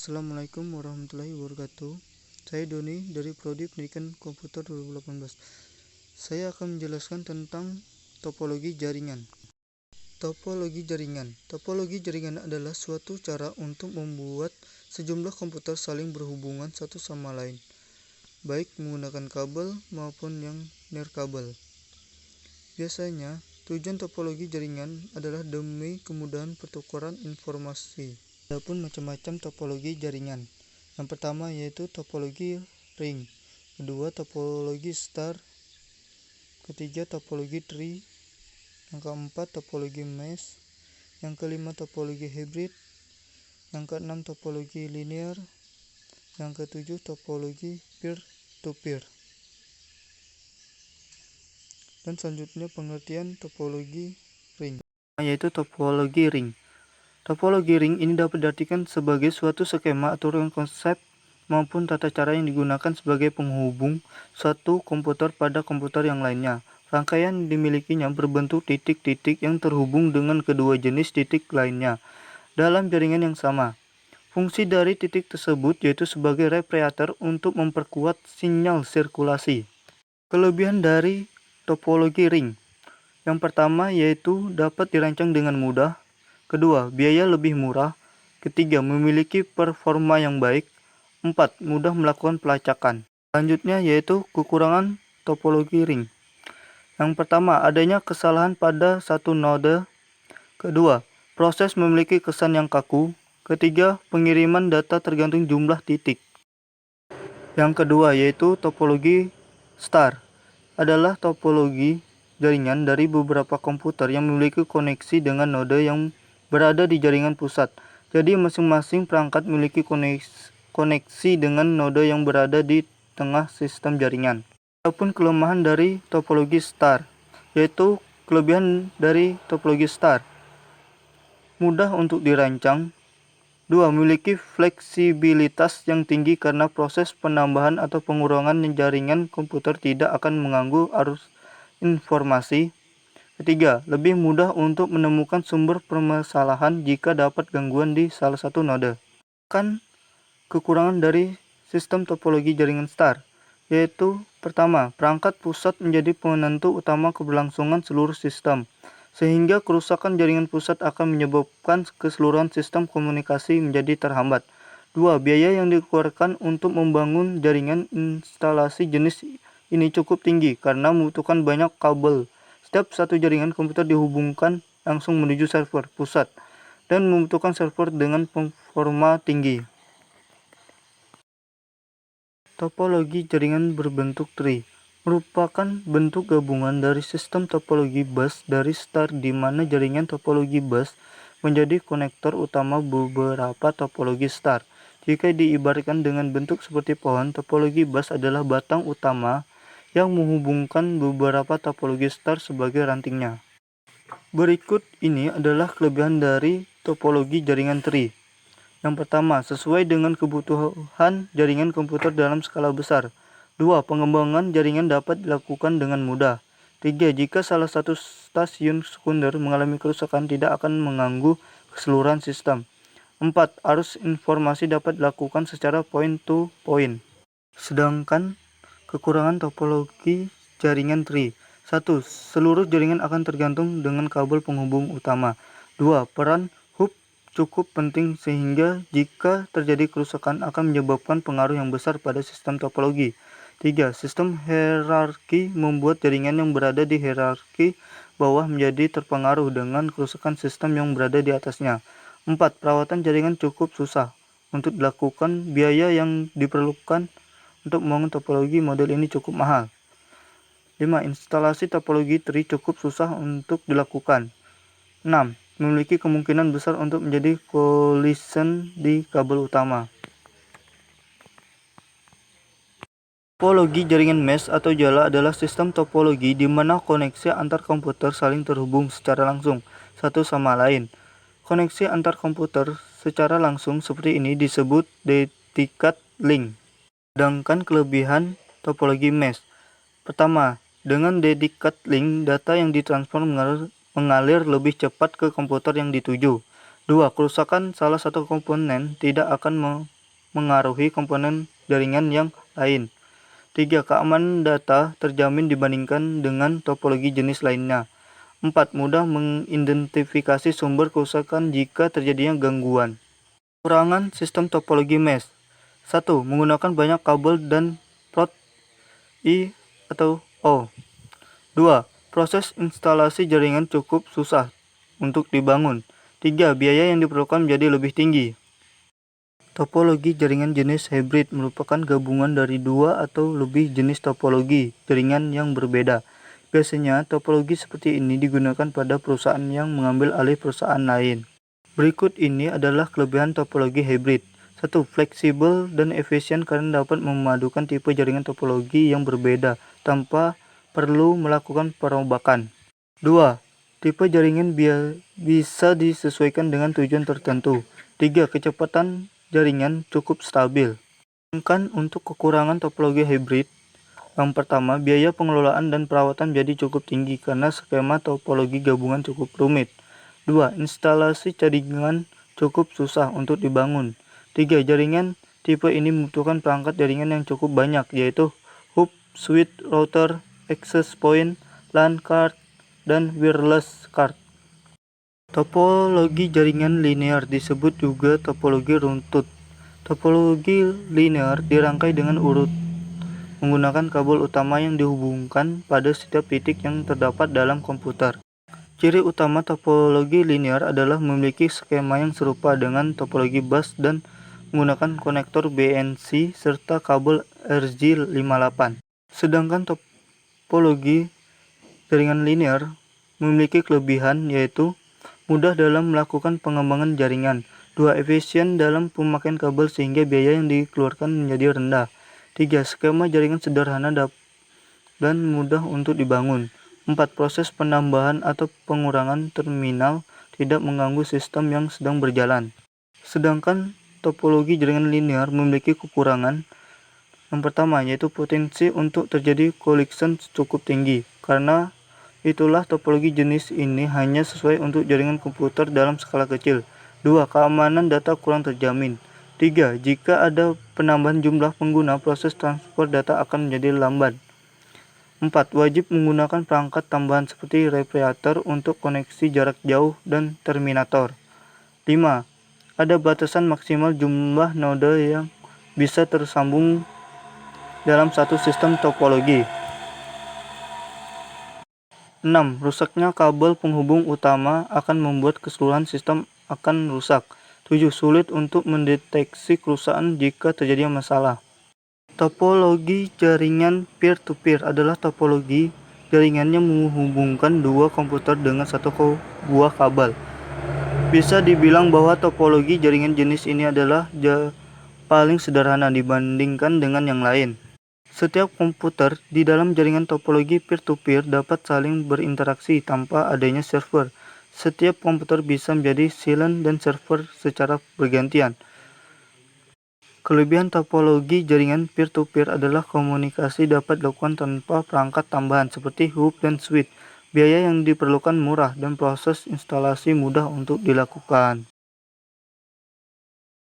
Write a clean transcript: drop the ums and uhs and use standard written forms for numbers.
Assalamualaikum warahmatullahi wabarakatuh. Saya Doni dari Prodi Pendidikan Komputer 2018. Saya akan menjelaskan tentang topologi jaringan. Topologi jaringan. Topologi jaringan adalah suatu cara untuk membuat sejumlah komputer saling berhubungan satu sama lain, baik menggunakan kabel maupun yang nirkabel. Biasanya, tujuan topologi jaringan adalah demi kemudahan pertukaran informasi. Adapun macam-macam topologi jaringan. Yang pertama yaitu topologi ring, kedua topologi star, ketiga topologi tree, yang keempat topologi mesh, yang kelima topologi hybrid, yang keenam topologi linear, yang ketujuh topologi peer-to-peer. Dan selanjutnya pengertian topologi ring, yaitu topologi ring. Topologi ring ini dapat diartikan sebagai suatu skema atau konsep maupun tata cara yang digunakan sebagai penghubung suatu komputer pada komputer yang lainnya. Rangkaian yang dimilikinya berbentuk titik-titik yang terhubung dengan kedua jenis titik lainnya dalam jaringan yang sama. Fungsi dari titik tersebut yaitu sebagai reparator untuk memperkuat sinyal sirkulasi. Kelebihan dari topologi ring. Yang pertama yaitu dapat dirancang dengan mudah. Kedua, biaya lebih murah. Ketiga, memiliki performa yang baik. 4. Mudah melakukan pelacakan. Selanjutnya yaitu kekurangan topologi ring. Yang pertama, adanya kesalahan pada satu node. Kedua, proses memiliki kesan yang kaku. Ketiga, pengiriman data tergantung jumlah titik. Yang kedua yaitu topologi star. Adalah topologi jaringan dari beberapa komputer yang memiliki koneksi dengan node yang berada di jaringan pusat. Jadi masing-masing perangkat memiliki koneksi dengan node yang berada di tengah sistem jaringan. Adapun kelemahan dari topologi star, yaitu kelebihan dari topologi star. Mudah untuk dirancang. 2. Memiliki fleksibilitas yang tinggi karena proses penambahan atau pengurangan jaringan komputer tidak akan mengganggu arus informasi. Ketiga, lebih mudah untuk menemukan sumber permasalahan jika dapat gangguan di salah satu node. Kekurangan dari sistem topologi jaringan star, yaitu pertama, perangkat pusat menjadi penentu utama keberlangsungan seluruh sistem, sehingga kerusakan jaringan pusat akan menyebabkan keseluruhan sistem komunikasi menjadi terhambat. 2. Biaya yang dikeluarkan untuk membangun jaringan instalasi jenis ini cukup tinggi karena membutuhkan banyak kabel. Setiap satu jaringan komputer dihubungkan langsung menuju server pusat dan membutuhkan server dengan performa tinggi. Topologi jaringan berbentuk tree merupakan bentuk gabungan dari sistem topologi bus dari star di mana jaringan topologi bus menjadi konektor utama beberapa topologi star. Jika diibaratkan dengan bentuk seperti pohon, topologi bus adalah batang utama yang menghubungkan beberapa topologi star sebagai rantingnya. Berikut ini adalah kelebihan dari topologi jaringan tree. Yang pertama, sesuai dengan kebutuhan jaringan komputer dalam skala besar. 2. Pengembangan jaringan dapat dilakukan dengan mudah. 3. Jika salah satu stasiun sekunder mengalami kerusakan, tidak akan mengganggu keseluruhan sistem. 4. Arus informasi dapat dilakukan secara point-to-point. Sedangkan kekurangan topologi jaringan tree. 1. Seluruh jaringan akan tergantung dengan kabel penghubung utama. 2. Peran hub cukup penting sehingga jika terjadi kerusakan akan menyebabkan pengaruh yang besar pada sistem topologi. 3. Sistem hierarki membuat jaringan yang berada di hierarki bawah menjadi terpengaruh dengan kerusakan sistem yang berada di atasnya. 4. Perawatan jaringan cukup susah untuk dilakukan. Biaya yang diperlukan untuk membangun topologi model ini cukup mahal. 5. Instalasi topologi tree cukup susah untuk dilakukan. 6. Memiliki kemungkinan besar untuk menjadi collision di kabel utama. Topologi jaringan mesh atau jala adalah sistem topologi di mana koneksi antar komputer saling terhubung secara langsung satu sama lain. Koneksi antar komputer secara langsung seperti ini disebut dedicated link. Sedangkan kelebihan topologi mesh. Pertama, dengan dedicated link, data yang ditransfer mengalir lebih cepat ke komputer yang dituju. 2. Kerusakan salah satu komponen tidak akan mengaruhi komponen jaringan yang lain. 3. Keamanan data terjamin dibandingkan dengan topologi jenis lainnya. 4. Mudah mengidentifikasi sumber kerusakan jika terjadinya gangguan. Kekurangan sistem topologi mesh. 1. Menggunakan banyak kabel dan port I atau O. 2. Proses instalasi jaringan cukup susah untuk dibangun. 3. Biaya yang diperlukan menjadi lebih tinggi. Topologi jaringan jenis hybrid merupakan gabungan dari dua atau lebih jenis topologi jaringan yang berbeda. Biasanya, topologi seperti ini digunakan pada perusahaan yang mengambil alih perusahaan lain. Berikut ini adalah kelebihan topologi hybrid. 1. Fleksibel dan efisien karena dapat memadukan tipe jaringan topologi yang berbeda tanpa perlu melakukan perombakan. 2. Tipe jaringan bisa disesuaikan dengan tujuan tertentu. 3. Kecepatan jaringan cukup stabil. Sedangkan untuk kekurangan topologi hybrid, yang pertama, biaya pengelolaan dan perawatan menjadi cukup tinggi karena skema topologi gabungan cukup rumit. 2. Instalasi jaringan cukup susah untuk dibangun. 3. Jaringan tipe ini membutuhkan perangkat jaringan yang cukup banyak, yaitu hub, switch, router, access point, LAN card, dan wireless card. Topologi jaringan linear disebut juga topologi runtut. Topologi linear dirangkai dengan urut menggunakan kabel utama yang dihubungkan pada setiap titik yang terdapat dalam komputer. Ciri utama topologi linear adalah memiliki skema yang serupa dengan topologi bus dan menggunakan konektor BNC serta kabel RJ58. Sedangkan topologi jaringan linear memiliki kelebihan yaitu mudah dalam melakukan pengembangan jaringan. 2. Efisien dalam pemakaian kabel sehingga biaya yang dikeluarkan menjadi rendah. 3. Skema jaringan sederhana dan mudah untuk dibangun. 4. Proses penambahan atau pengurangan terminal tidak mengganggu sistem yang sedang berjalan. Sedangkan topologi jaringan linear memiliki kekurangan. Yang pertama, yaitu potensi untuk terjadi collision cukup tinggi. Karena itulah topologi jenis ini hanya sesuai untuk jaringan komputer dalam skala kecil. 2. Keamanan data kurang terjamin. 3. Jika ada penambahan jumlah pengguna, proses transfer data akan menjadi lambat. 4. Wajib menggunakan perangkat tambahan seperti repliator untuk koneksi jarak jauh dan terminator. 5. Ada batasan maksimal jumlah node yang bisa tersambung dalam satu sistem topologi. 6. Rusaknya kabel penghubung utama akan membuat keseluruhan sistem akan rusak. 7. Sulit untuk mendeteksi kerusakan jika terjadi masalah. Topologi jaringan peer-to-peer adalah topologi jaringan yang menghubungkan dua komputer dengan satu buah kabel. Bisa dibilang bahwa topologi jaringan jenis ini adalah paling sederhana dibandingkan dengan yang lain. Setiap komputer di dalam jaringan topologi peer-to-peer dapat saling berinteraksi tanpa adanya server. Setiap komputer bisa menjadi silent dan server secara bergantian. Kelebihan topologi jaringan peer-to-peer adalah komunikasi dapat dilakukan tanpa perangkat tambahan seperti hub dan switch. Biaya yang diperlukan murah dan proses instalasi mudah untuk dilakukan.